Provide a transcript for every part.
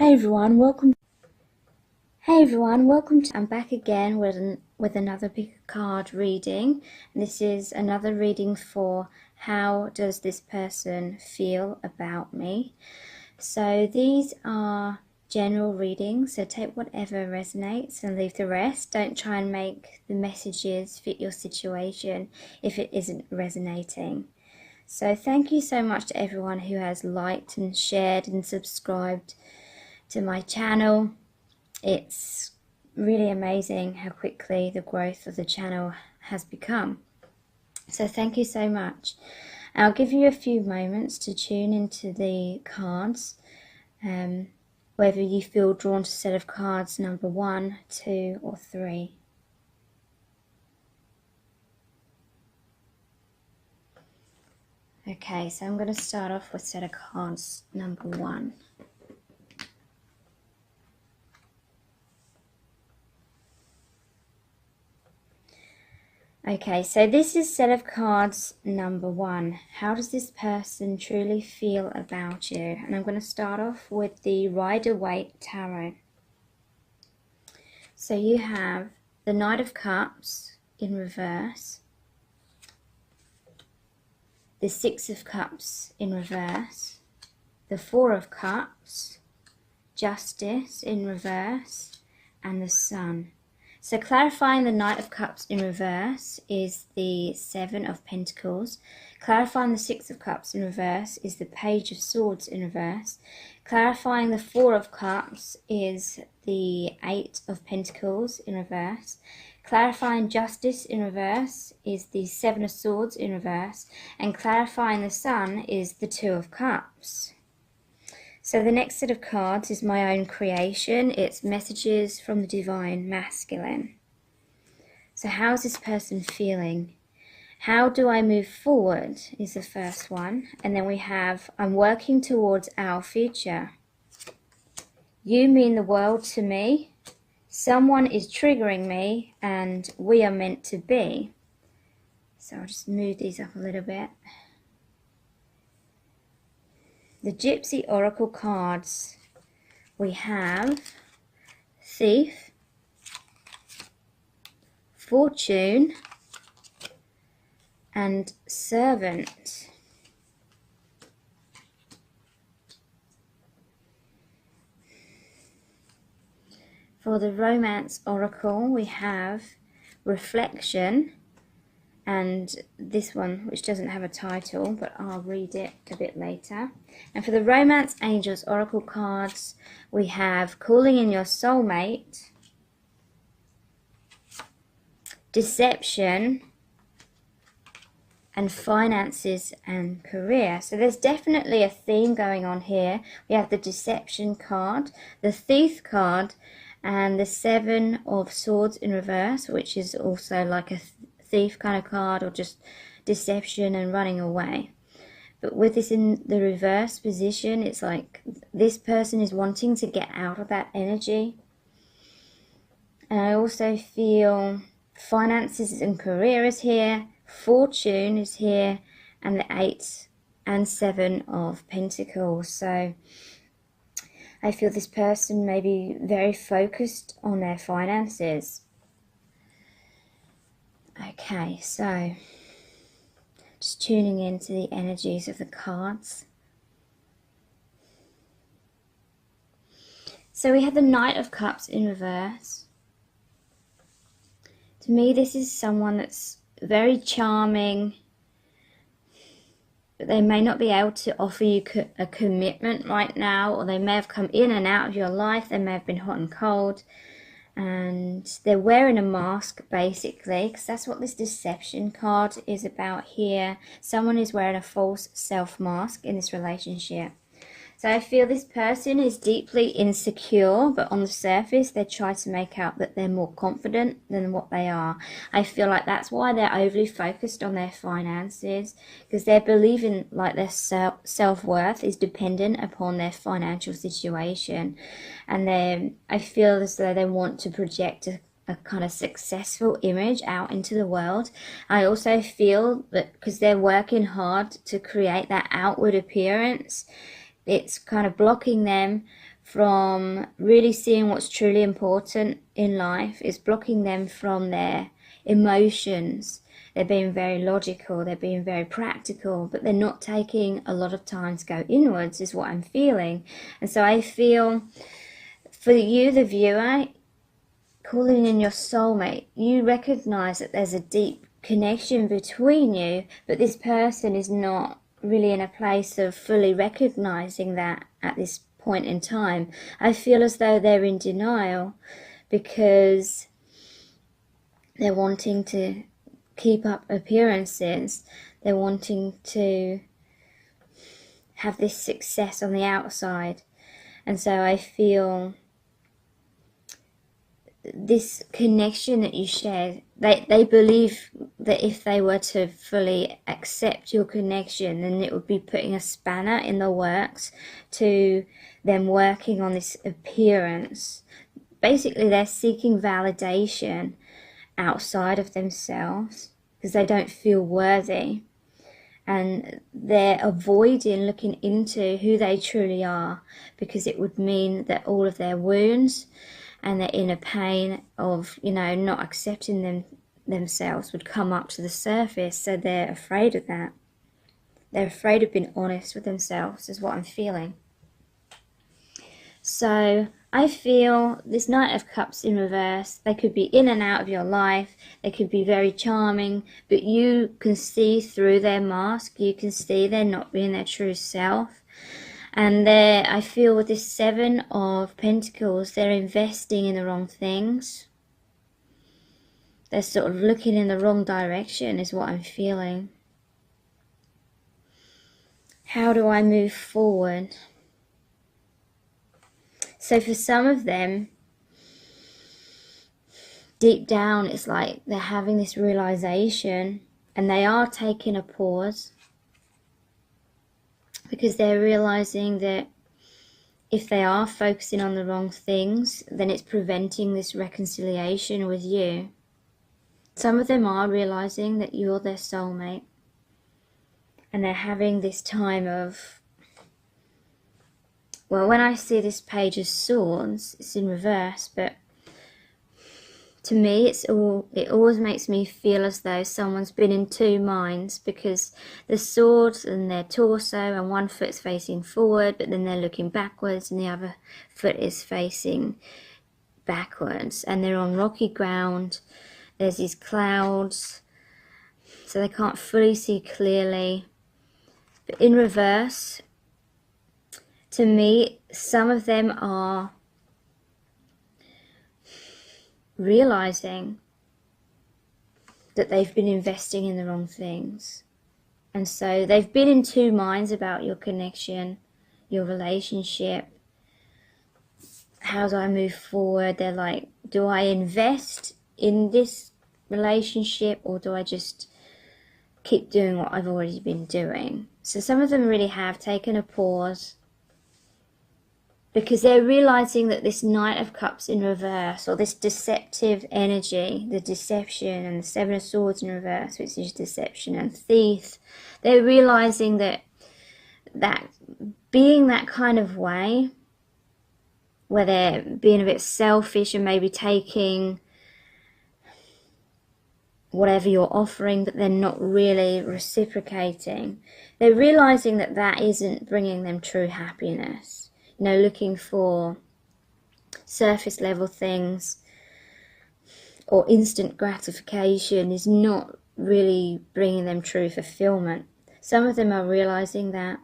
Hey everyone, welcome. I'm back again with another pick a card reading. This is another reading for how does this person feel about me. So these are general readings, so take whatever resonates and leave the rest. Don't try and make the messages fit your situation if it isn't resonating. So thank you so much to everyone who has liked and shared and subscribed to my channel. It's really amazing how quickly the growth of the channel has become. So thank you so much. I'll give you a few moments to tune into the cards, whether you feel drawn to a set of cards number 1, 2 or 3. Okay, so I'm going to start off with set of cards number 1. Okay, so this is set of cards number 1. How does this person truly feel about you? And I'm going to start off with the Rider-Waite Tarot. So you have the Knight of Cups in reverse, the Six of Cups in reverse, the Four of Cups, Justice in reverse, and the Sun. So clarifying the Knight of Cups in reverse is the Seven of Pentacles. Clarifying the Six of Cups in reverse is the Page of Swords in reverse. Clarifying the Four of Cups is the Eight of Pentacles in reverse. Clarifying Justice in reverse is the Seven of Swords in reverse. And clarifying the Sun is the Two of Cups. So the next set of cards is my own creation. It's Messages from the Divine Masculine. So how's this person feeling? How do I move forward is the first one. And then we have, I'm working towards our future. You mean the world to me. Someone is triggering me and we are meant to be. So I'll just move these up a little bit. The Gypsy Oracle cards, we have Thief, Fortune, and Servant. For the Romance Oracle, we have Reflection, and this one, which doesn't have a title, but I'll read it a bit later. And for the Romance Angels Oracle cards, we have Calling in Your Soulmate, Deception, and Finances and Career. So there's definitely a theme going on here. We have the Deception card, the Thief card, and the Seven of Swords in reverse, which is also like a thief kind of card, or just deception and running away. But with this in the reverse position, it's like this person is wanting to get out of that energy. And I also feel Finances and Career is here, Fortune is here, and the Eight and Seven of Pentacles. So I feel this person may be very focused on their finances. Okay, so just tuning into the energies of the cards. So we have the Knight of Cups in reverse. To me, this is someone that's very charming, but they may not be able to offer you a commitment right now, or they may have come in and out of your life. They may have been hot and cold. And they're wearing a mask, basically, because that's what this Deception card is about here. Someone is wearing a false self mask in this relationship. So I feel this person is deeply insecure, but on the surface they try to make out that they're more confident than what they are. I feel like that's why they're overly focused on their finances, because they're believing like their self-worth is dependent upon their financial situation. And I feel as though they want to project a kind of successful image out into the world. I also feel that because they're working hard to create that outward appearance, it's kind of blocking them from really seeing what's truly important in life. It's blocking them from their emotions. They're being very logical, they're being very practical, but they're not taking a lot of time to go inwards, is what I'm feeling. And so I feel for you, the viewer, calling in your soulmate, you recognize that there's a deep connection between you, but this person is not really in a place of fully recognizing that at this point in time. I feel as though they're in denial because they're wanting to keep up appearances. They're wanting to have this success on the outside. And so I feel this connection that you share, they believe that if they were to fully accept your connection, then it would be putting a spanner in the works to them working on this appearance. Basically, they're seeking validation outside of themselves because they don't feel worthy, and they're avoiding looking into who they truly are because it would mean that all of their wounds and their inner pain of, not accepting themselves would come up to the surface. So they're afraid of that. They're afraid of being honest with themselves, is what I'm feeling. So I feel this Knight of Cups in reverse, they could be in and out of your life, they could be very charming, but you can see through their mask, you can see they're not being their true self. And I feel with this Seven of Pentacles, they're investing in the wrong things. They're sort of looking in the wrong direction, is what I'm feeling. How do I move forward? So for some of them, deep down, it's like they're having this realization and they are taking a pause because they're realizing that if they are focusing on the wrong things, then it's preventing this reconciliation with you. Some of them are realizing that you're their soulmate and they're having this time of, well, when I see this Page of Swords, it's in reverse, but to me, it always makes me feel as though someone's been in two minds, because the swords and their torso and one foot's facing forward, but then they're looking backwards and the other foot is facing backwards, and they're on rocky ground. There's these clouds, so they can't fully see clearly. But in reverse, to me, some of them are realizing that they've been investing in the wrong things. And so they've been in two minds about your connection, your relationship. How do I move forward? They're like, do I invest in this relationship or do I just keep doing what I've already been doing? So some of them really have taken a pause, because they're realizing that this Knight of Cups in reverse, or this deceptive energy, the deception, and the Seven of Swords in reverse, which is deception and thief, they're realizing that being that kind of way, where they're being a bit selfish and maybe taking whatever you're offering, but they're not really reciprocating, they're realizing that that isn't bringing them true happiness. Looking for surface level things or instant gratification is not really bringing them true fulfillment. Some of them are realizing that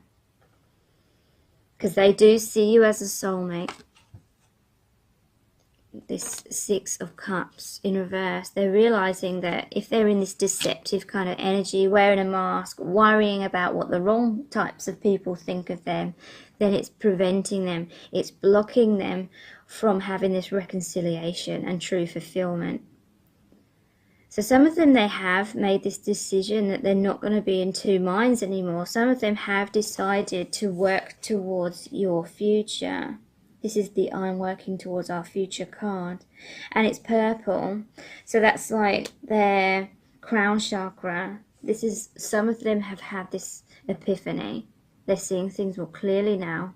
because they do see you as a soulmate. This Six of Cups in reverse, they're realizing that if they're in this deceptive kind of energy, wearing a mask, worrying about what the wrong types of people think of them, then it's preventing them, it's blocking them from having this reconciliation and true fulfillment. So some of them, they have made this decision that they're not going to be in two minds anymore. Some of them have decided to work towards your future. This is the I'm working towards our future card, and it's purple, so that's like their crown chakra. This is, some of them have had this epiphany They're seeing things more clearly now.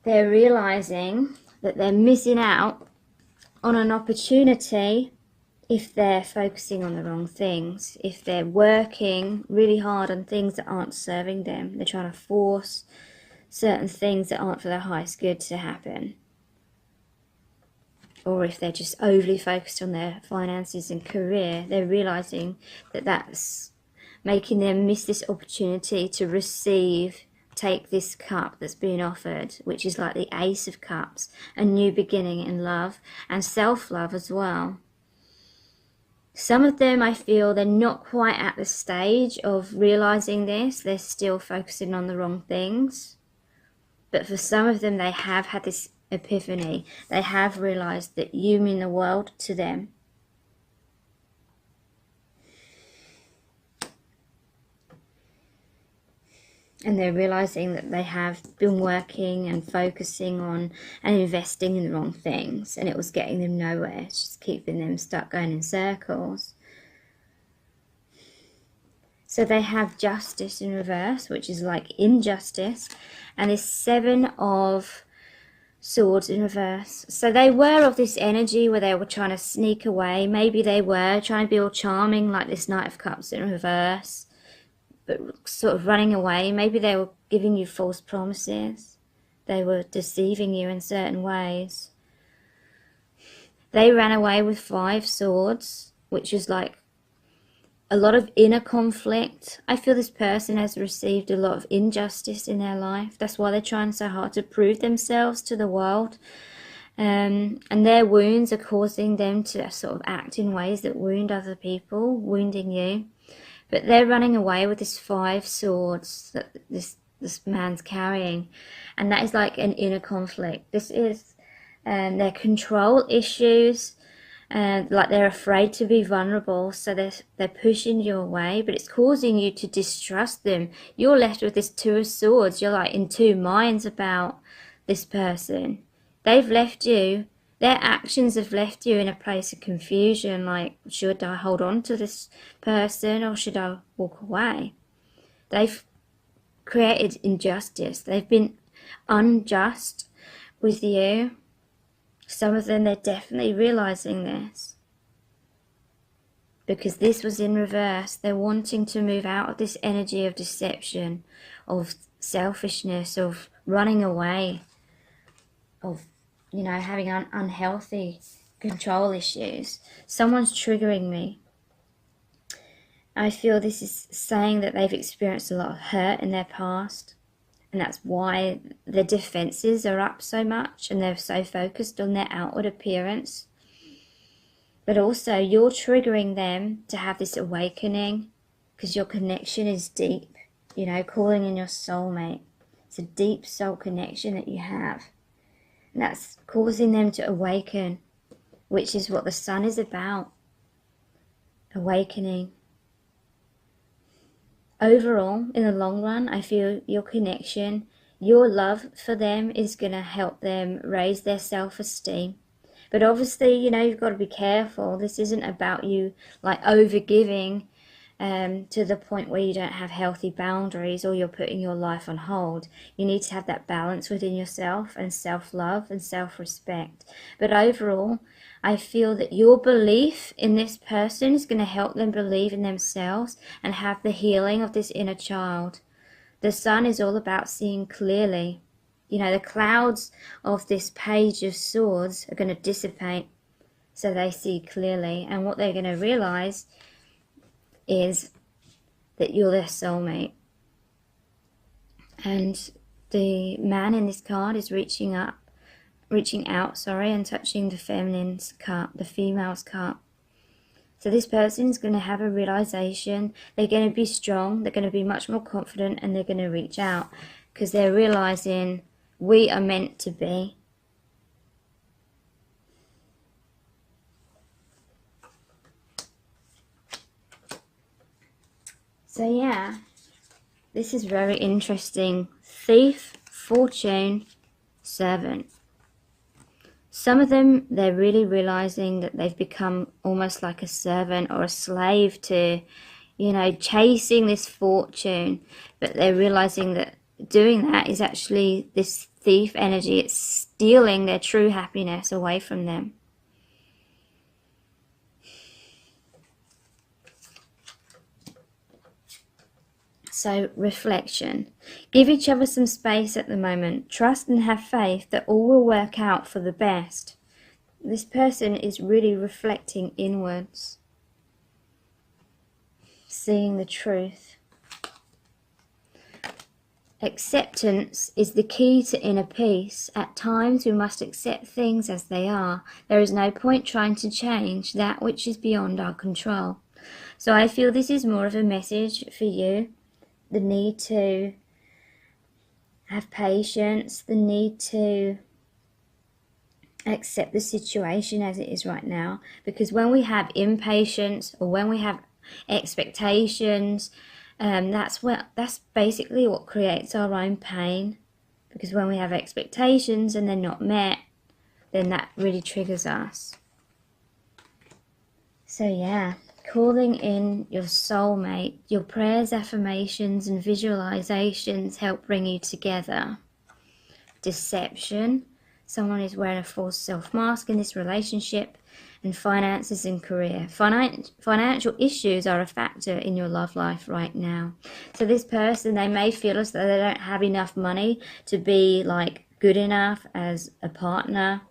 They're realizing that they're missing out on an opportunity if they're focusing on the wrong things, if they're working really hard on things that aren't serving them. They're trying to force certain things that aren't for their highest good to happen. Or if they're just overly focused on their finances and career, they're realizing that that's making them miss this opportunity to take this cup that's been offered, which is like the Ace of Cups, a new beginning in love and self-love as well. Some of them, I feel, they're not quite at the stage of realizing this. They're still focusing on the wrong things. But for some of them, they have had this epiphany. They have realized that you mean the world to them. And they're realizing that they have been working and focusing on and investing in the wrong things, and it was getting them nowhere. It's just keeping them stuck going in circles. So they have Justice in reverse, which is like injustice, and this Seven of Swords in reverse. So they were of this energy where they were trying to sneak away. Maybe they were trying to be all charming, like this Knight of Cups in reverse, but sort of running away. Maybe they were giving you false promises. They were deceiving you in certain ways. They ran away with 5 swords, which is like a lot of inner conflict. I feel this person has received a lot of injustice in their life. That's why they're trying so hard to prove themselves to the world. And their wounds are causing them to sort of act in ways that wound other people, wounding you. But they're running away with this 5 swords that this man's carrying. And that is like an inner conflict. This is their control issues. Like they're afraid to be vulnerable. So they're pushing you away. But it's causing you to distrust them. You're left with this 2 of swords. You're like in 2 minds about this person. They've left you. Their actions have left you in a place of confusion, like, should I hold on to this person or should I walk away? They've created injustice. They've been unjust with you. Some of them, they're definitely realizing this. Because this was in reverse. They're wanting to move out of this energy of deception, of selfishness, of running away, of having unhealthy control issues. Someone's triggering me. I feel this is saying that they've experienced a lot of hurt in their past, and that's why their defenses are up so much and they're so focused on their outward appearance. But also, you're triggering them to have this awakening because your connection is deep, calling in your soulmate. It's a deep soul connection that you have. And that's causing them to awaken, which is what the Sun is about. Awakening. Overall, in the long run, I feel your connection, your love for them is going to help them raise their self-esteem. But obviously, you've got to be careful. This isn't about you like over-giving to the point where you don't have healthy boundaries or you're putting your life on hold. You need to have that balance within yourself and self-love and self-respect. But overall, I feel that your belief in this person is going to help them believe in themselves and have the healing of this inner child. The Sun is all about seeing clearly. The clouds of this Page of Swords are going to dissipate so they see clearly. And what they're going to realize is that you're their soulmate. And the man in this card is reaching out, and touching the feminine's cup, the female's cup. So this person is going to have a realization. They're going to be strong, they're going to be much more confident, and they're going to reach out because they're realizing we are meant to be. So yeah, this is very interesting. Thief, Fortune, Servant. Some of them, they're really realizing that they've become almost like a servant or a slave to you know, chasing this fortune, but they're realizing that doing that is actually this thief energy. It's stealing their true happiness away from them. So, reflection. Give each other some space at the moment. Trust and have faith that all will work out for the best. This person is really reflecting inwards, seeing the truth. Acceptance is the key to inner peace. At times we must accept things as they are. There is no point trying to change that which is beyond our control. So I feel this is more of a message for you. The need to have patience, the need to accept the situation as it is right now. Because when we have impatience or when we have expectations, that's basically what creates our own pain. Because when we have expectations and they're not met, then that really triggers us. So yeah, calling in your soulmate, your prayers, affirmations and visualizations help bring you together. Deception, someone is wearing a false self-mask in this relationship. And finances and career. Financial issues are a factor in your love life right now. So this person, they may feel as though they don't have enough money to be like good enough as a partner.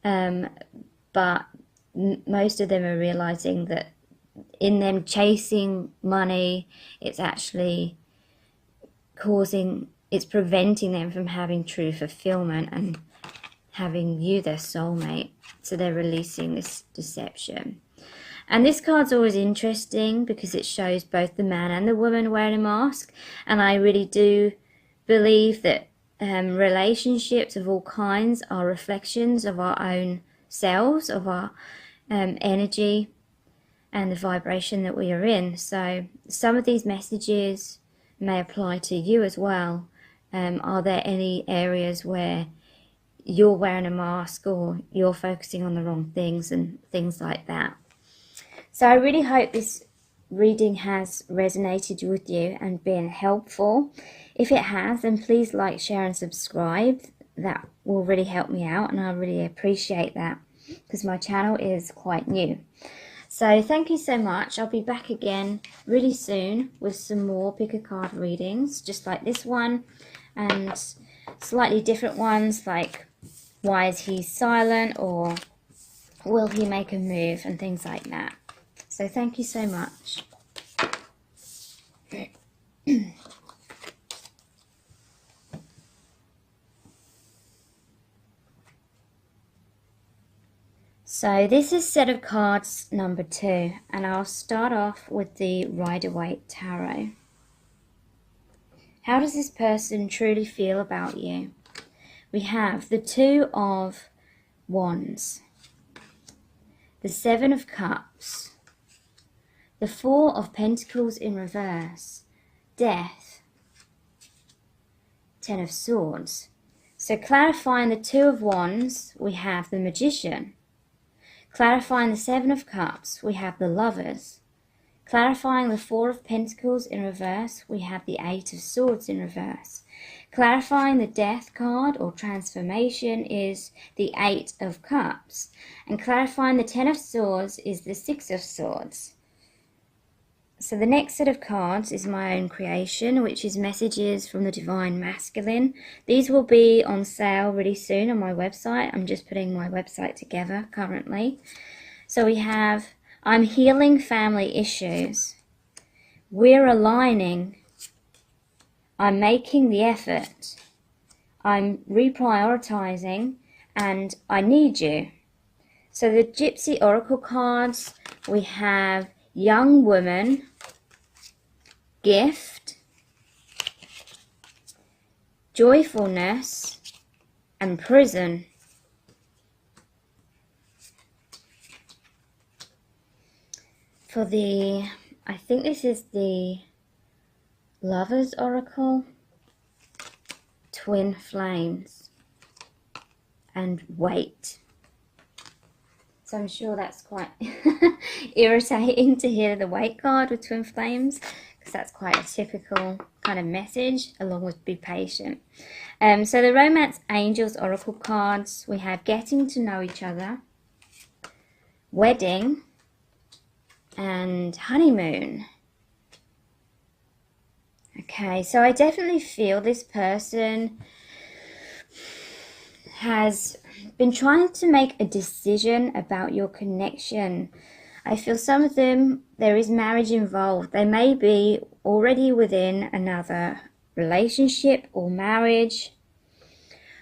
But most of them are realizing that in them chasing money, it's actually it's preventing them from having true fulfillment and having you their soulmate. So they're releasing this deception. And this card's always interesting because it shows both the man and the woman wearing a mask. And I really do believe that relationships of all kinds are reflections of our own selves, of our energy and the vibration that we are in. So some of these messages may apply to you as well. Are there any areas where you're wearing a mask or you're focusing on the wrong things and things like that? So I really hope this reading has resonated with you and been helpful. If it has, then please like, share and subscribe. That will really help me out and I really appreciate that because my channel is quite new. So thank you so much. I'll be back again really soon with some more pick a card readings just like this one and slightly different ones like why is he silent or will he make a move and things like that. So thank you so much. So this is set of cards number 2 and I'll start off with the Rider-Waite Tarot. How does this person truly feel about you? We have the 2 of Wands, the 7 of Cups, the 4 of Pentacles in reverse, Death, 10 of Swords. So clarifying the 2 of Wands, we have the Magician. Clarifying the 7 of Cups, we have the Lovers. Clarifying the 4 of Pentacles in reverse, we have the 8 of Swords in reverse. Clarifying the Death card or transformation is the 8 of Cups. And clarifying the 10 of Swords is the 6 of Swords. So the next set of cards is my own creation, which is messages from the Divine Masculine. These will be on sale really soon on my website. I'm just putting my website together currently. So we have, I'm healing family issues. We're aligning. I'm making the effort. I'm reprioritizing and I need you. So the Gypsy Oracle cards, we have Young Woman, Gift, Joyfulness, and Prison. For the, I think this is the Lovers Oracle, Twin Flames, and Weight. So I'm sure that's quite irritating to hear the weight card with twin flames, because that's quite a typical kind of message, along with be patient. So the Romance Angels Oracle cards, we have getting to know each other, wedding, and honeymoon. Okay, so I definitely feel this person has been trying to make a decision about your connection. I feel some of them, there is marriage involved. They may be already within another relationship or marriage.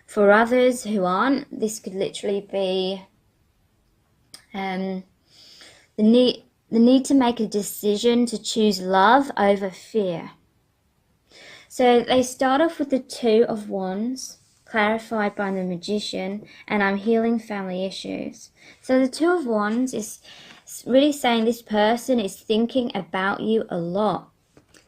For others who aren't, this could literally be the need to make a decision to choose love over fear. So they start off with the Two of Wands, clarified by the Magician, and I'm healing family issues. So the Two of Wands is really saying this person is thinking about you a lot.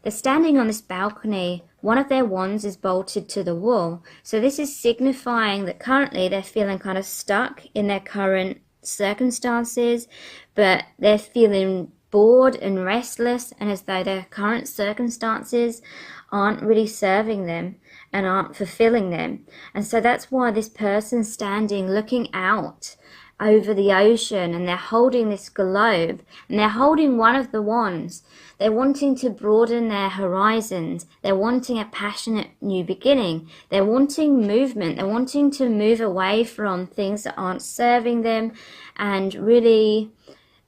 They're standing on this balcony. One of their wands is bolted to the wall. So this is signifying that currently they're feeling kind of stuck in their current circumstances, but they're feeling bored and restless, and as though their current circumstances aren't really serving them and aren't fulfilling them. And so that's why this person's standing looking out over the ocean, and they're holding this globe, and they're holding one of the wands. They're wanting to broaden their horizons. They're wanting a passionate new beginning. They're wanting movement. They're wanting to move away from things that aren't serving them and really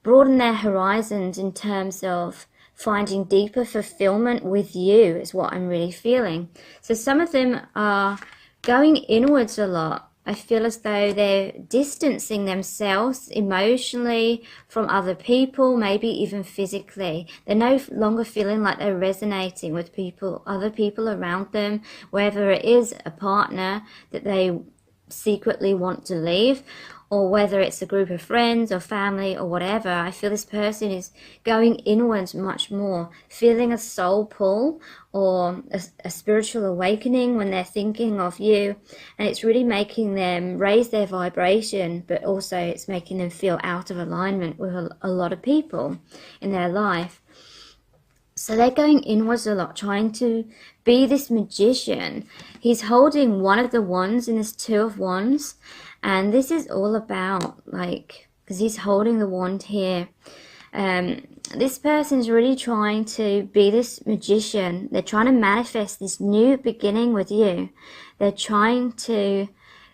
broaden their horizons in terms of finding deeper fulfillment with you, is what I'm really feeling. So some of them are going inwards a lot. I feel as though they're distancing themselves emotionally from other people, maybe even physically. They're no longer feeling like they're resonating with people, other people around them, whether it is a partner that they secretly want to leave, or whether it's a group of friends or family or whatever. I feel this person is going inwards much more, feeling a soul pull or a spiritual awakening when they're thinking of you, and it's really making them raise their vibration, but also it's making them feel out of alignment with a lot of people in their life. So they're going inwards a lot, trying to be this magician. He's holding one of the wands in this Two of Wands, and this is all about, like, because he's holding the wand here, this person's really trying to be this magician. They're trying to manifest this new beginning with you. They're trying to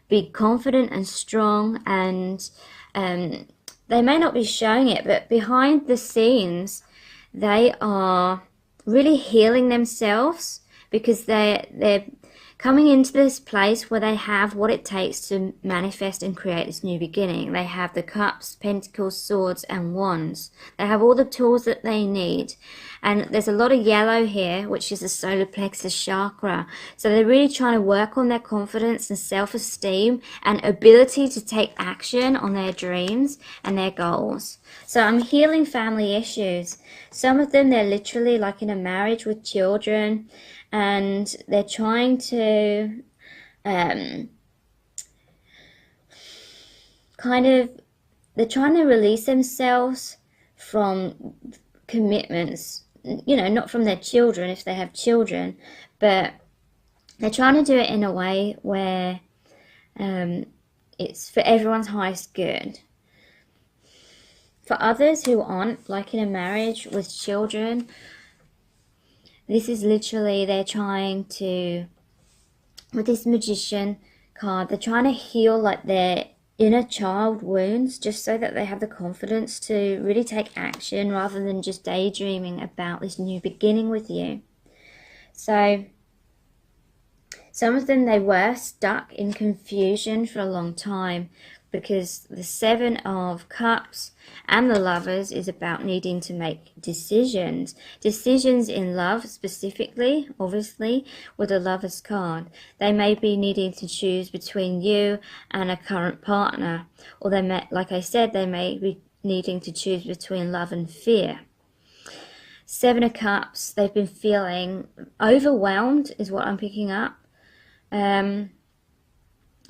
be confident and strong, and they may not be showing it, but behind the scenes they are really healing themselves, because they're coming into this place where they have what it takes to manifest and create this new beginning. They have the Cups, Pentacles, Swords, and Wands. They have all the tools that they need. And there's a lot of yellow here, which is the solar plexus chakra. So they're really trying to work on their confidence and self-esteem and ability to take action on their dreams and their goals. So I'm healing family issues. Some of them, they're literally like in a marriage with children, and they're trying to they're trying to release themselves from commitments, not from their children if they have children, but they're trying to do it in a way where it's for everyone's highest good. For others who aren't like in a marriage with children, this is literally, they're trying to, with this Magician card, they're trying to heal like their inner child wounds, just so that they have the confidence to really take action rather than just daydreaming about this new beginning with you. So some of them, they were stuck in confusion for a long time, because the Seven of Cups and the Lovers is about needing to make decisions. Decisions in love specifically, obviously, with the Lovers card. They may be needing to choose between you and a current partner. Or they may, like I said, they may be needing to choose between love and fear. Seven of Cups, they've been feeling overwhelmed, is what I'm picking up.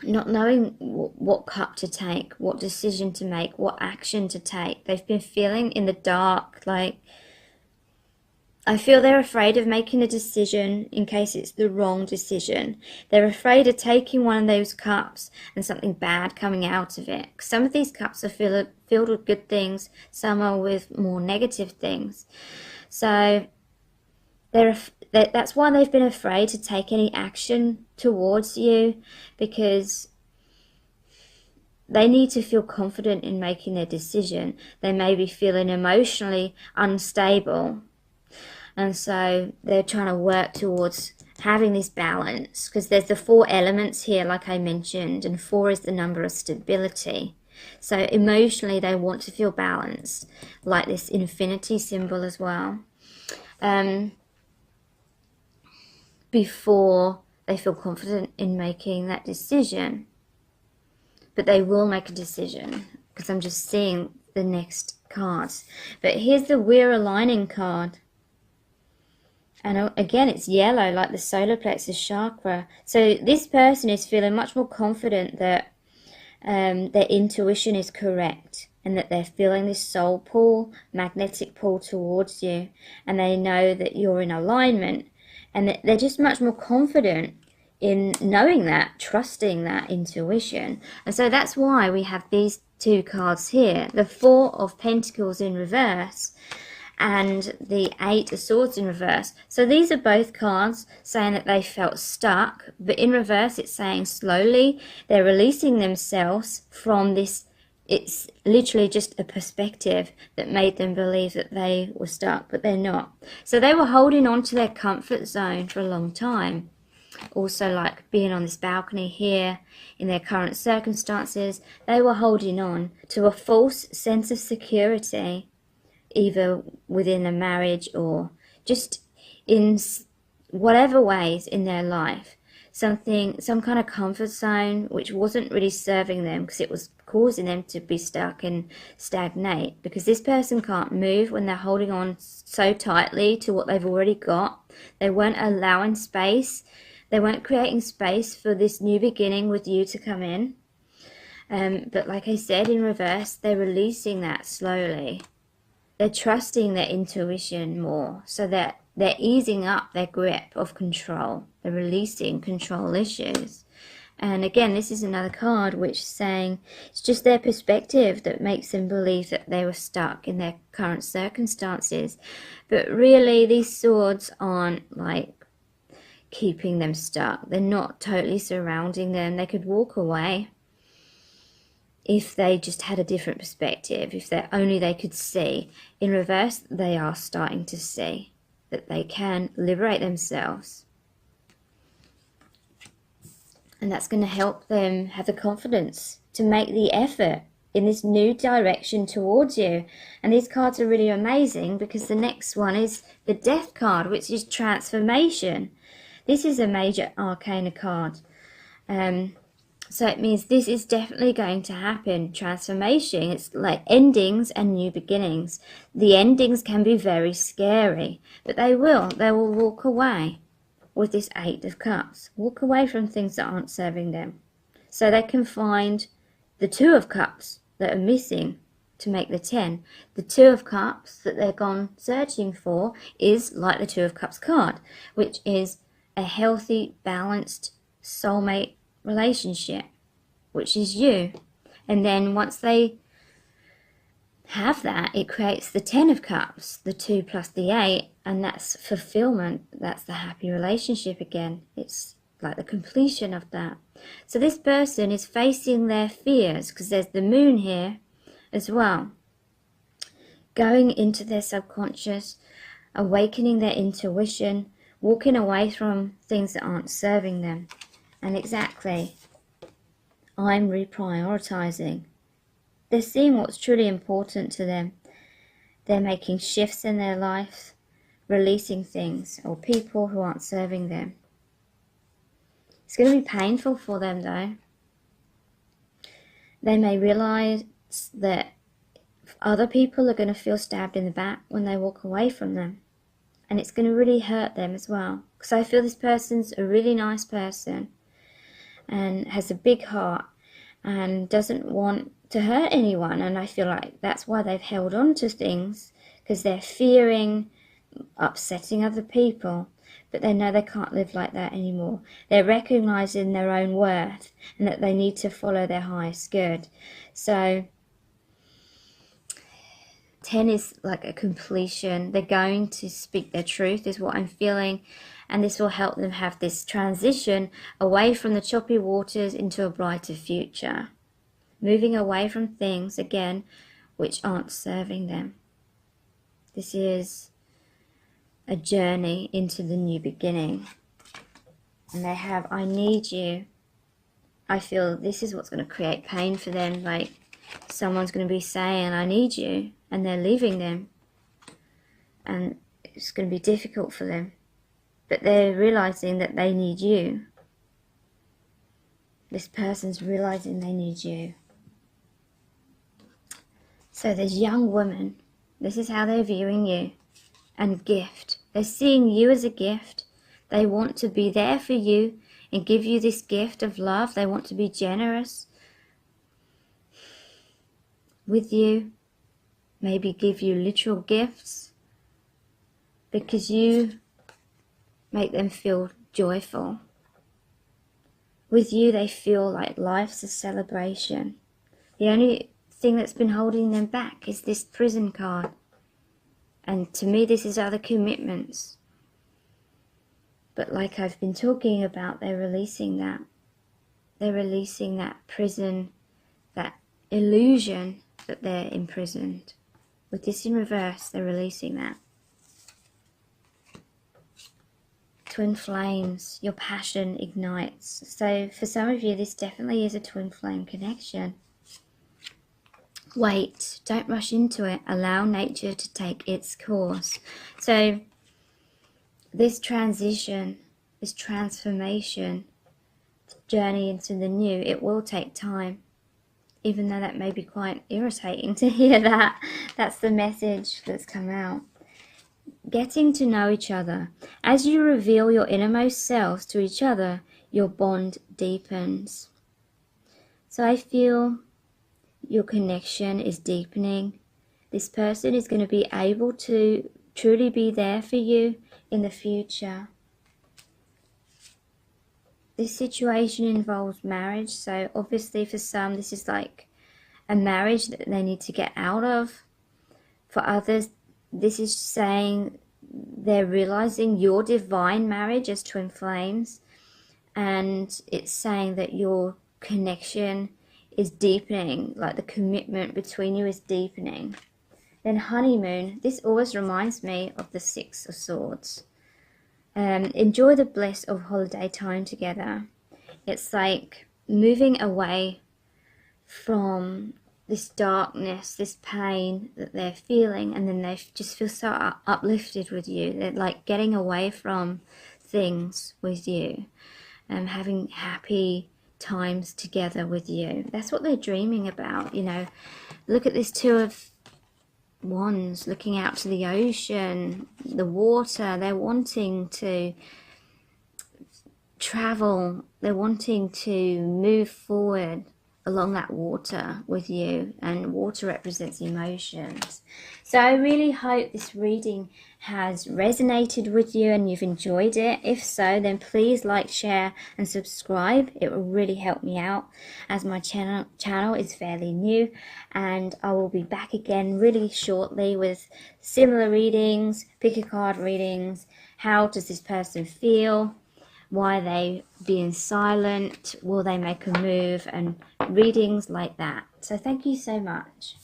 not knowing what cup to take, what decision to make, what action to take. They've been feeling in the dark, like, I feel they're afraid of making a decision in case it's the wrong decision. They're afraid of taking one of those cups and something bad coming out of it. Some of these cups are filled with good things, some are with more negative things. So that's why they've been afraid to take any action towards you, because they need to feel confident in making their decision. They may be feeling emotionally unstable, and so they're trying to work towards having this balance, because there's the 4 elements here, like I mentioned, and 4 is the number of stability. So emotionally, they want to feel balanced, like this infinity symbol as well, before they feel confident in making that decision. But they will make a decision, because I'm just seeing the next cards. But here's the We're Aligning card. And again, it's yellow, like the solar plexus chakra. So this person is feeling much more confident that their intuition is correct, and that they're feeling this soul pull, magnetic pull towards you. And they know that you're in alignment, and that they're just much more confident in knowing that, trusting that intuition. And so that's why we have these 2 cards here. The 4 of Pentacles in reverse, and the 8 of Swords in reverse. So these are both cards saying that they felt stuck, but in reverse it's saying slowly they're releasing themselves from this. It's literally just a perspective that made them believe that they were stuck, but they're not. So they were holding on to their comfort zone for a long time. Also, like being on this balcony here in their current circumstances, they were holding on to a false sense of security, either within a marriage or just in whatever ways in their life. Some kind of comfort zone which wasn't really serving them, because it was causing them to be stuck and stagnate, because this person can't move when they're holding on so tightly to what they've already got. They weren't allowing space. They weren't creating space for this new beginning with you to come in. But like I said, in reverse, they're releasing that slowly. They're trusting their intuition more, so that they're easing up their grip of control. They're releasing control issues. And again, this is another card which is saying it's just their perspective that makes them believe that they were stuck in their current circumstances. But really, these swords aren't like keeping them stuck. They're not totally surrounding them. They could walk away if they just had a different perspective, if they could see. In reverse, they are starting to see that they can liberate themselves. And that's going to help them have the confidence to make the effort in this new direction towards you. And these cards are really amazing, because the next one is the Death card, which is transformation. This is a major arcana card. So it means this is definitely going to happen. Transformation, it's like endings and new beginnings. The endings can be very scary, but they will walk away with this 8 of Cups. Walk away from things that aren't serving them, so they can find the 2 of Cups that are missing to make the 10. The 2 of Cups that they're gone searching for is like the 2 of Cups card, which is a healthy, balanced soulmate relationship, which is you. And then once they have that, it creates the 10 of Cups, the 2 plus the 8, and that's fulfillment. That's the happy relationship again. It's like the completion of that. So this person is facing their fears, because there's the moon here as well, going into their subconscious, awakening their intuition, walking away from things that aren't serving them. And exactly, I'm reprioritizing. They're seeing what's truly important to them. They're making shifts in their life, releasing things or people who aren't serving them. It's going to be painful for them though. They may realize that other people are going to feel stabbed in the back when they walk away from them. And it's going to really hurt them as well. Because I feel this person's a really nice person. and has a big heart and doesn't want to hurt anyone. And I feel like that's why they've held on to things, because they're fearing upsetting other people. But they know they can't live like that anymore. They're recognizing their own worth and that they need to follow their highest good. So 10 is like a completion. They're going to speak their truth, is what I'm feeling. And this will help them have this transition away from the choppy waters into a brighter future. Moving away from things, again, which aren't serving them. This is a journey into the new beginning. And they have, I need you. I feel this is what's going to create pain for them. Like someone's going to be saying, I need you. And they're leaving them. And it's going to be difficult for them. But they're realizing that they need you. This person's realizing they need you. So there's young women. This is how they're viewing you. And gift. They're seeing you as a gift. They want to be there for you and give you this gift of love. They want to be generous with you. Maybe give you literal gifts. Because you make them feel joyful. With you, they feel like life's a celebration. The only thing that's been holding them back is this prison card. And to me, this is other commitments. But like I've been talking about, they're releasing that. They're releasing that prison, that illusion that they're imprisoned. With this in reverse, they're releasing that. Twin flames, your passion ignites. So for some of you, this definitely is a twin flame connection. Wait, don't rush into it. Allow nature to take its course. So this transition, this transformation, journey into the new, it will take time. Even though that may be quite irritating to hear that. That's the message that's come out. Getting to know each other. As you reveal your innermost selves to each other, your bond deepens. So I feel your connection is deepening. This person is going to be able to truly be there for you in the future. This situation involves marriage, so obviously for some this is like a marriage that they need to get out of. For others, this is saying they're realizing your divine marriage as twin flames, and it's saying that your connection is deepening, like the commitment between you is deepening. Then honeymoon, this always reminds me of the Six of Swords. Enjoy the bliss of holiday time together. It's like moving away from this darkness, this pain that they're feeling, and then they just feel so uplifted with you. They're like getting away from things with you and having happy times together with you. That's what they're dreaming about, you know. Look at this Two of Wands, looking out to the ocean, the water. They're wanting to travel. They're wanting to move forward along that water with you, and water represents emotions. So I really hope this reading has resonated with you and you've enjoyed it. If so, then please like, share and subscribe. It will really help me out, as my channel is fairly new, and I will be back again really shortly with similar readings, pick a card readings. How does this person feel? Why are they being silent? Will they make a move? And readings like that. So thank you so much.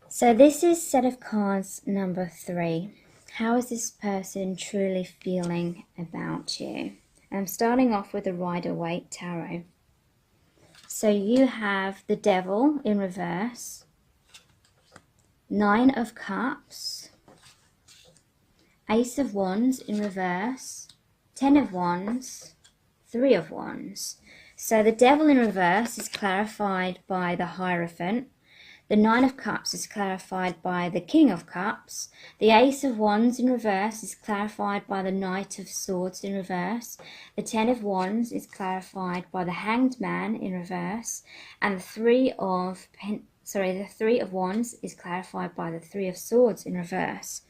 So this is set of cards number 3. How is this person truly feeling about you? I'm starting off with the Rider-Waite Tarot. So you have the Devil in reverse, 9 of Cups, Ace of Wands in reverse, 10 of Wands, 3 of Wands. So the Devil in reverse is clarified by the Hierophant. The 9 of Cups is clarified by the King of Cups. The Ace of Wands in reverse is clarified by the Knight of Swords in reverse. The 10 of Wands is clarified by the Hanged Man in reverse. And the 3 of Wands is clarified by the 3 of Swords in reverse.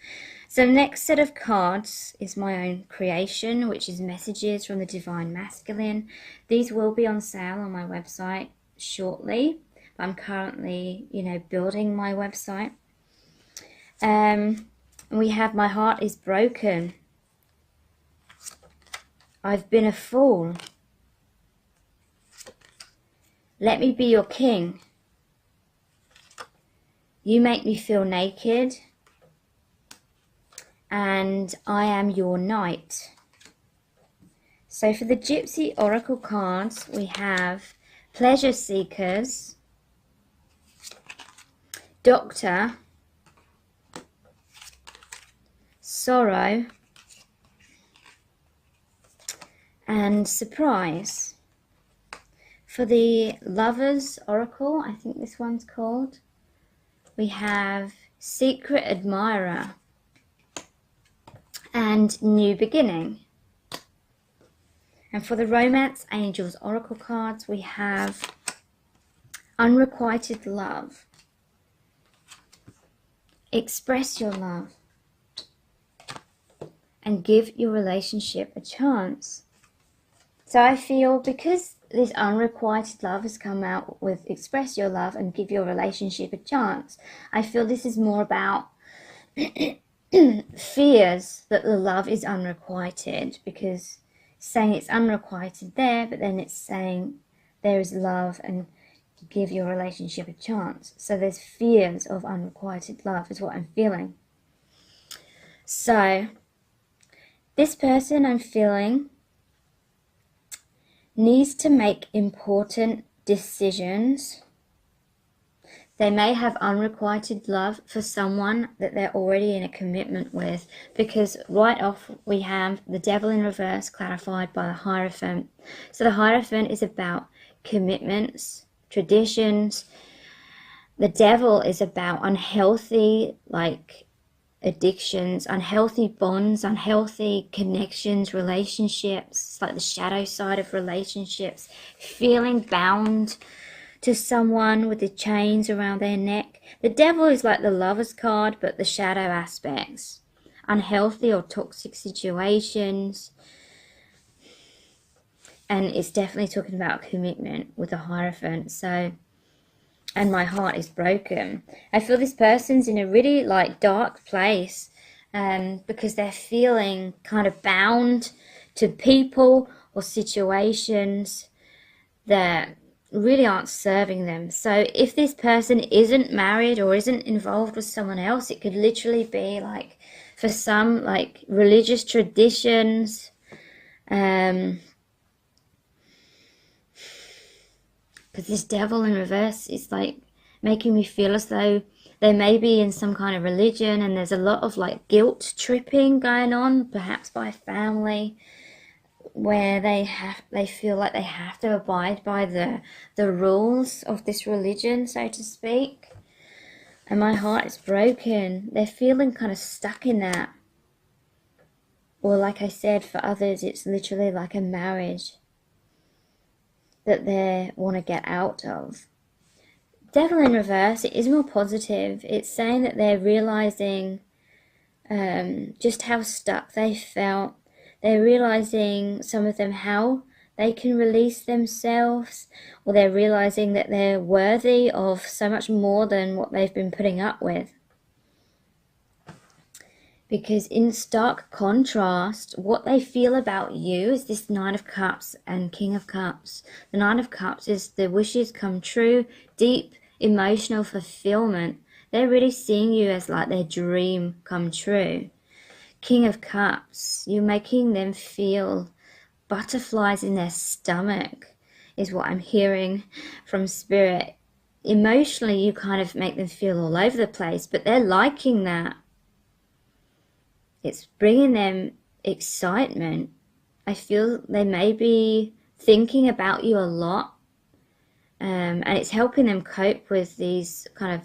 So the next set of cards is my own creation, which is messages from the Divine Masculine. These will be on sale on my website shortly. I'm currently, building my website. We have my heart is broken. I've been a fool. Let me be your king. You make me feel naked. And I am your knight. So for the Gypsy Oracle cards, we have Pleasure Seekers, Doctor, Sorrow, and Surprise. For the Lovers Oracle, I think this one's called, we have Secret Admirer and New Beginning. And for the Romance Angels Oracle cards, we have Unrequited Love. Express your love and give your relationship a chance. So I feel because this unrequited love has come out with express your love and give your relationship a chance, I feel this is more about fears that the love is unrequited, because saying it's unrequited there, but then it's saying there is love and give your relationship a chance. So there's fears of unrequited love is what I'm feeling. So this person I'm feeling needs to make important decisions. They may have unrequited love for someone that they're already in a commitment with, because right off we have the Devil in reverse clarified by the Hierophant. So the Hierophant is about commitments, traditions. The Devil is about unhealthy addictions, unhealthy bonds, unhealthy connections, relationships. It's like the shadow side of relationships, feeling bound to someone with the chains around their neck. The Devil is like the Lover's card, but the shadow aspects, unhealthy or toxic situations. And it's definitely talking about commitment with the Hierophant. So, and my heart is broken. I feel this person's in a really dark place, because they're feeling kind of bound to people or situations that really aren't serving them. So if this person isn't married or isn't involved with someone else, it could literally be for some religious traditions, because this Devil in reverse is making me feel as though they may be in some kind of religion, and there's a lot of guilt tripping going on, perhaps by family, where they feel like they have to abide by the rules of this religion, so to speak. And my heart is broken. They're feeling kind of stuck in that. Or like I said, for others it's literally like a marriage that they want to get out of. Devil in reverse, it is more positive. It's saying that they're realizing just how stuck they felt. They're realizing, some of them, how they can release themselves, or they're realizing that they're worthy of so much more than what they've been putting up with. Because in stark contrast, what they feel about you is this Nine of Cups and King of Cups. The Nine of Cups is the wishes come true, deep emotional fulfillment. They're really seeing you as their dream come true. King of Cups, you're making them feel butterflies in their stomach, is what I'm hearing from Spirit. Emotionally, you kind of make them feel all over the place, but they're liking that. it's bringing them excitement. I feel they may be thinking about you a lot, and it's helping them cope with these kind of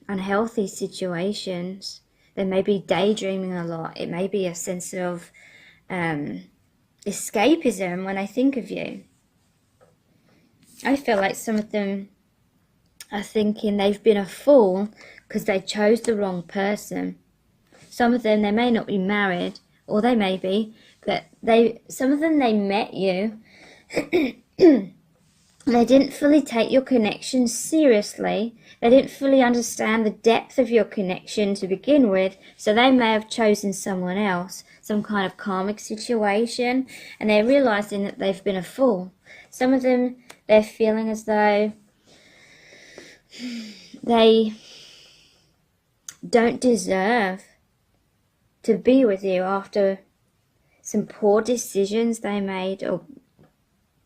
unhealthy situations. They may be daydreaming a lot. It may be a sense of escapism when they think of you. I feel like some of them are thinking they've been a fool because they chose the wrong person. Some of them, they may not be married, or they may be, but some of them, they met you. They didn't fully take your connection seriously. They didn't fully understand the depth of your connection to begin with, so they may have chosen someone else, some kind of karmic situation, and they're realizing that they've been a fool. Some of them, they're feeling as though they don't deserve to be with you after some poor decisions they made, or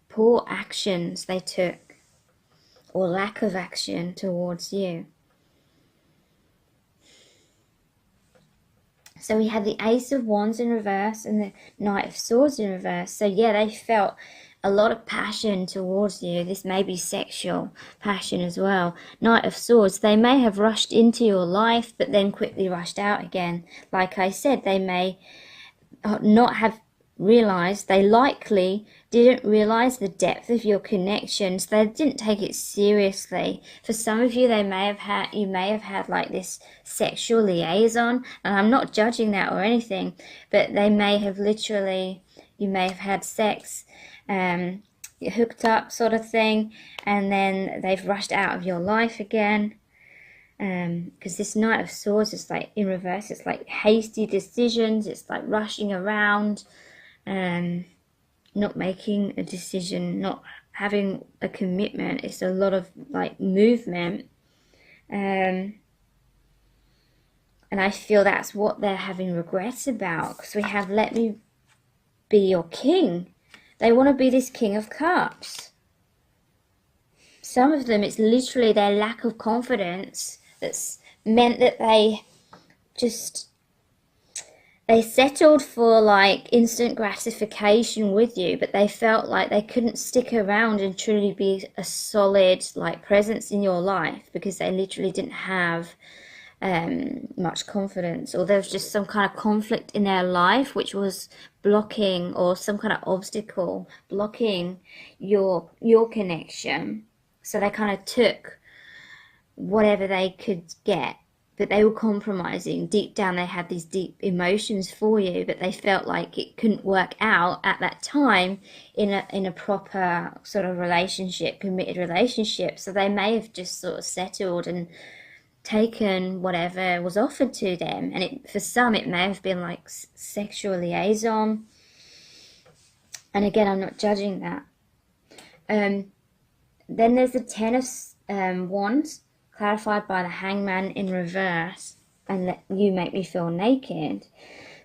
poor actions they took, or lack of action towards you. So we had the Ace of Wands in reverse and the Knight of Swords in reverse. So yeah, they felt a lot of passion towards you. This may be sexual passion as well. Knight of Swords, they may have rushed into your life but then quickly rushed out again. Like I said, they may not have realized, they likely didn't realize the depth of your connections. They didn't take it seriously. For some of you, you may have had like this sexual liaison, and I'm not judging that or anything, but they may have literally, you may have had sex, hooked up sort of thing, and then they've rushed out of your life again. Because this Knight of Swords is like in reverse. It's like hasty decisions. It's like rushing around, not making a decision, not having a commitment. It's a lot of like movement, and I feel that's what they're having regrets about, because we have let me be your king. They want to be this King of Cups. Some of them, it's literally their lack of confidence that's meant that they settled for like instant gratification with you, but they felt like they couldn't stick around and truly be a solid like presence in your life, because they literally didn't have much confidence, or there was just some kind of conflict in their life which was blocking, or some kind of obstacle blocking your connection. So they kind of took whatever they could get, but they were compromising. Deep down they had these deep emotions for you, but they felt like it couldn't work out at that time in a proper sort of relationship, committed relationship. So they may have just sort of settled and taken whatever was offered to them, and for some it may have been like sexual liaison, and again, I'm not judging that. Then there's the Ten of Wands, clarified by the Hangman in reverse, and let you make me feel naked.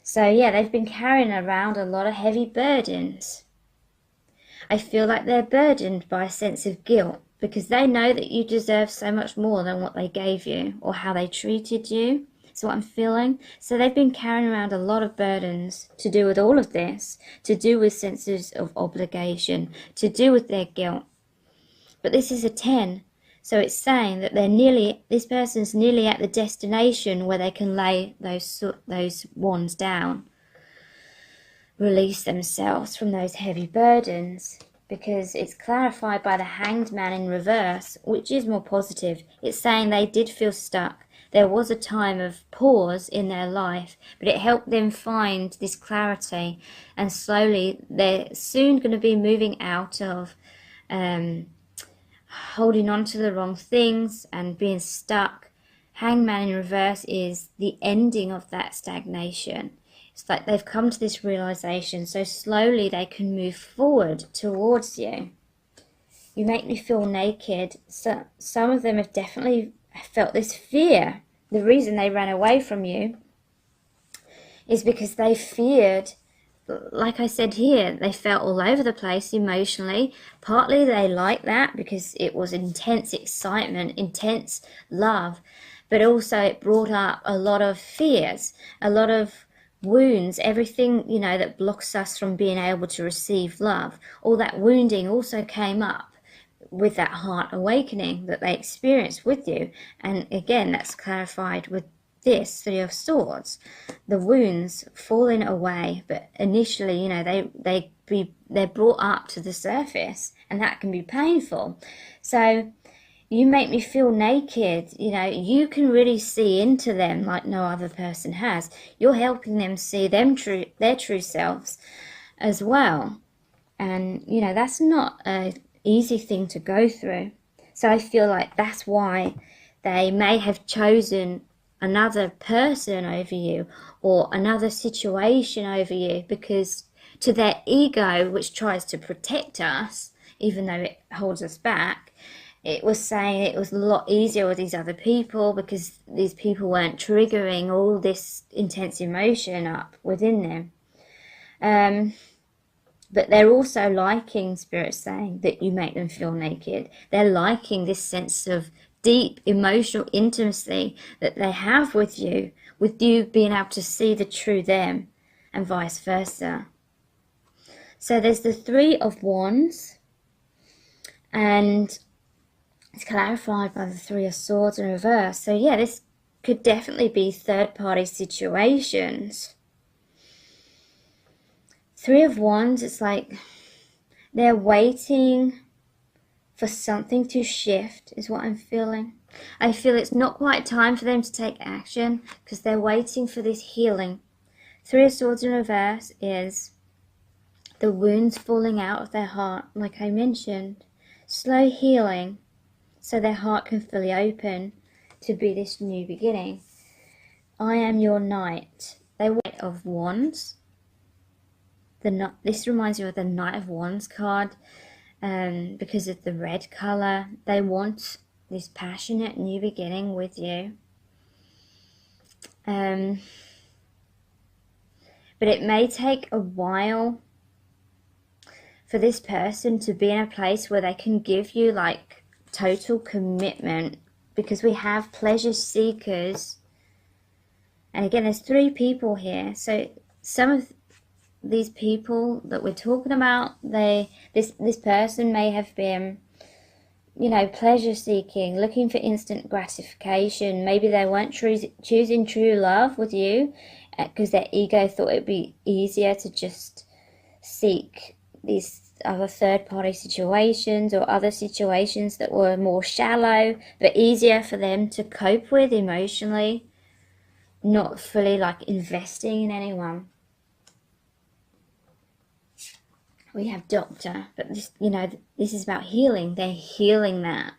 So yeah, they've been carrying around a lot of heavy burdens. I feel like they're burdened by a sense of guilt, because they know that you deserve so much more than what they gave you or how they treated you. That's what I'm feeling. So they've been carrying around a lot of burdens to do with all of this, to do with senses of obligation, to do with their guilt. But this is a 10. So it's saying that this person's nearly at the destination where they can lay those wands down, release themselves from those heavy burdens, because it's clarified by the Hanged Man in reverse, which is more positive. It's saying they did feel stuck. There was a time of pause in their life, but it helped them find this clarity, and slowly they're soon going to be moving out of holding on to the wrong things and being stuck. Hangman in reverse is the ending of that stagnation. It's like they've come to this realization, so slowly they can move forward towards you. You make me feel naked. So some of them have definitely felt this fear. The reason they ran away from you is because they feared, like I said here, they felt all over the place emotionally. Partly they like that because it was intense excitement, intense love. but also it brought up a lot of fears, a lot of wounds, everything, you know, that blocks us from being able to receive love. All that wounding also came up with that heart awakening that they experienced with you. And again, that's clarified with this Three of Swords, the wounds falling away, but initially, you know, they're brought up to the surface, and that can be painful. So you make me feel naked, you know, you can really see into them like no other person has. You're helping them see their true selves as well. And, you know, that's not an easy thing to go through. So I feel like that's why they may have chosen another person over you or another situation over you, because to their ego, which tries to protect us, even though it holds us back, it was saying it was a lot easier with these other people because these people weren't triggering all this intense emotion up within them. But they're also liking, Spirit saying, that you make them feel naked. They're liking this sense of deep emotional intimacy that they have with you being able to see the true them, and vice versa. So there's the Three of Wands, and it's clarified by the Three of Swords in reverse. So yeah, this could definitely be third-party situations. Three of Wands, it's like they're waiting for something to shift, is what I'm feeling. I feel it's not quite time for them to take action because they're waiting for this healing. Three of Swords in reverse is the wounds falling out of their heart, like I mentioned. Slow healing so their heart can fully open to be this new beginning. I am your knight. They wait of Wands. This reminds me of the Knight of Wands card, because of the red colour. They want this passionate new beginning with you. But it may take a while for this person to be in a place where they can give you like total commitment, because we have pleasure seekers. And again, there's three people here. So some of these people that we're talking about, this person may have been, you know, pleasure seeking, looking for instant gratification. Maybe they weren't choosing true love with you because their ego thought it'd be easier to just seek these other third-party situations or other situations that were more shallow but easier for them to cope with emotionally, not fully like investing in anyone. We have Doctor, but this, you know, this is about healing. They're healing that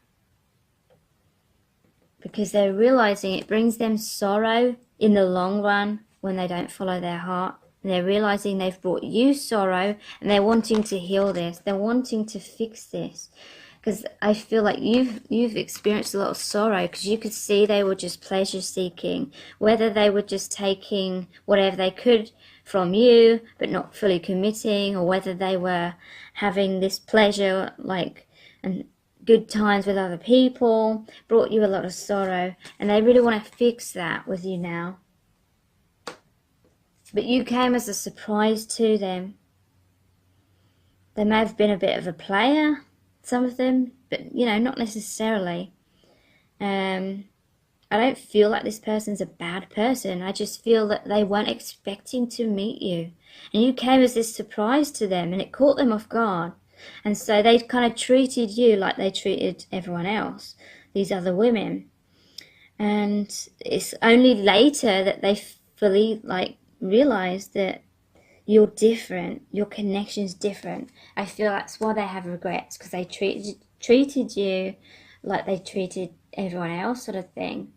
because they're realizing it brings them sorrow in the long run when they don't follow their heart. And they're realizing they've brought you sorrow, and they're wanting to heal this. They're wanting to fix this, because I feel like you've experienced a lot of sorrow, because you could see they were just pleasure seeking, whether they were just taking whatever they could from you but not fully committing, or whether they were having this pleasure like and good times with other people brought you a lot of sorrow, and they really want to fix that with you now. But you came as a surprise to them. They may have been a bit of a player, some of them, but you know, not necessarily. I don't feel like this person's a bad person. I just feel that they weren't expecting to meet you. And you came as this surprise to them, and it caught them off guard. And so they kind of treated you like they treated everyone else, these other women. And it's only later that they fully like realized that you're different, your connection's different. I feel that's why they have regrets, because they treated you like they treated everyone else, sort of thing.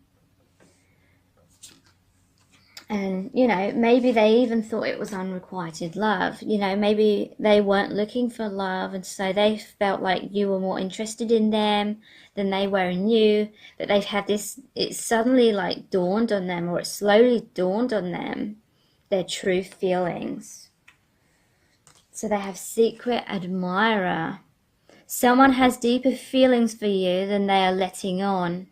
And, you know, maybe they even thought it was unrequited love. You know, maybe they weren't looking for love, and so they felt like you were more interested in them than they were in you. But they've had this, it suddenly like dawned on them, or it slowly dawned on them, their true feelings. So they have secret admirer. Someone has deeper feelings for you than they are letting on.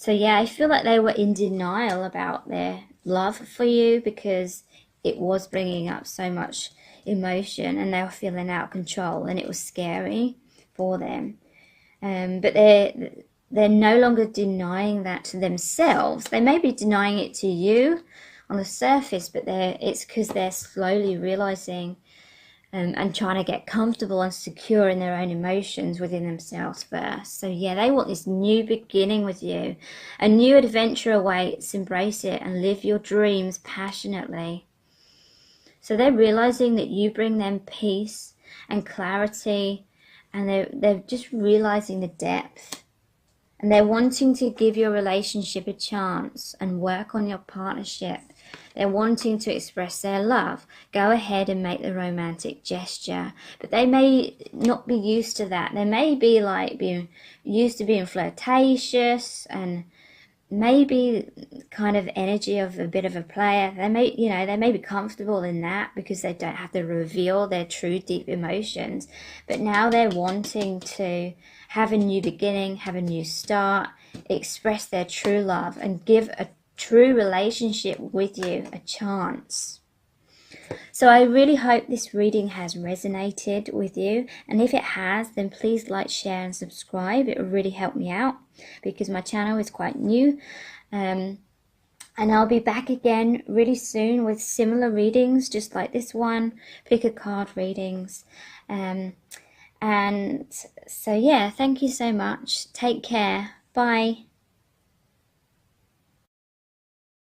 So yeah, I feel like they were in denial about their love for you because it was bringing up so much emotion and they were feeling out of control and it was scary for them. But they're no longer denying that to themselves. They may be denying it to you on the surface, but it's because they're slowly realizing and trying to get comfortable and secure in their own emotions within themselves first. So yeah, they want this new beginning with you. A new adventure awaits. Embrace it and live your dreams passionately. So they're realizing that you bring them peace and clarity, and they're just realizing the depth. And they're wanting to give your relationship a chance and work on your partnership. They're wanting to express their love. Go ahead and make the romantic gesture. But they may not be used to that. They may be like being used to being flirtatious and maybe kind of energy of a bit of a player. They may be comfortable in that because they don't have to reveal their true deep emotions. But now they're wanting to have a new beginning, have a new start, express their true love and give a true relationship with you a chance. So I really hope this reading has resonated with you, and if it has, then please like, share and subscribe. It will really help me out because my channel is quite new. And I'll be back again really soon with similar readings just like this one, pick a card readings. And so yeah, thank you so much. Take care. Bye.